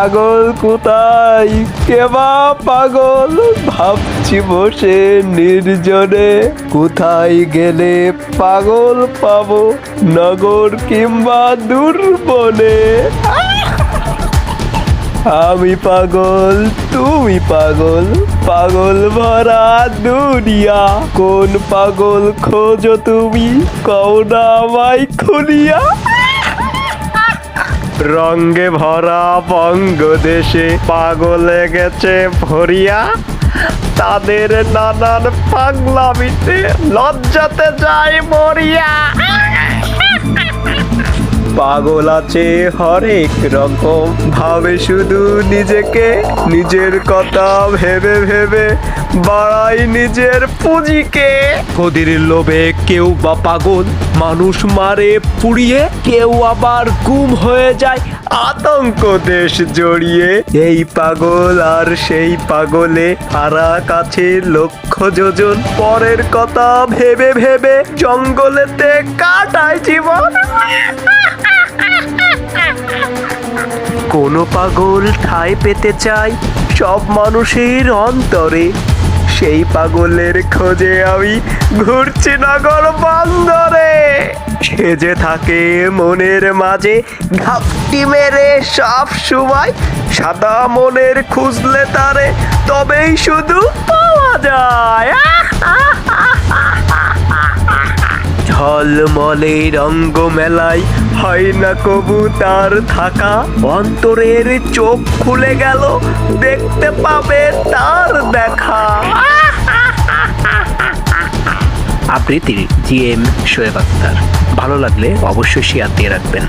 পাগল কোথায়, কে বা পাগল ভাবছি বসে নির্জনে। কোথায় গেলে পাগল পাবো, নগর কিংবা দূর বনে। আমি পাগল, তুমি পাগল, পাগল ভরা দুনিয়া। কোন পাগল খোঁজো তুমি, কও না আমায় খুলিয়া। রঙ্গে ভরা বঙ্গদেশে পাগলে গেছে ভরিয়া। তাদের নানান পাগলামিতে লজ্জাতে যায় মরিয়া। পাগল আছে হরেক রকম, ভাবে শুধু নিজেকে। নিজের কথা ভেবে ভেবে বাড়াই নিজের পুঁজিকে। কদির লোভে কেউ বা পাগল মানুষ মারে পুড়িয়ে, কেউ আবার গুম হয়ে যায় আতঙ্ক দেশ জড়িয়ে। এই পাগল আর সেই পাগলে ফারাক আছে লক্ষ যোজন। পরের কথা ভেবে ভেবে জঙ্গলেতে কাটায় জীবন। কোনো পাগল ঠাঁই পেতে চায় সব মানুষের অন্তরে। সেই পাগলের খোঁজে আমি ঘুরছি নগর বন্দরে। সে যে থাকে মনের মাঝে ঘাপটি মেরে সব সময়। সাদা মনের খুঁজলে তারে তবেই শুধু পাওয়া যায়। ঝলমলে রঙ্গ মেলায় হয় না কবু তার থাকা। অন্তরের চোখ খুলে গেল, দেখতে পাবে তার দেখা। আবৃত্তি GM শোয়েব আক্তার। ভালো লাগলে অবশ্যই শেয়ার দিয়ে রাখবেন।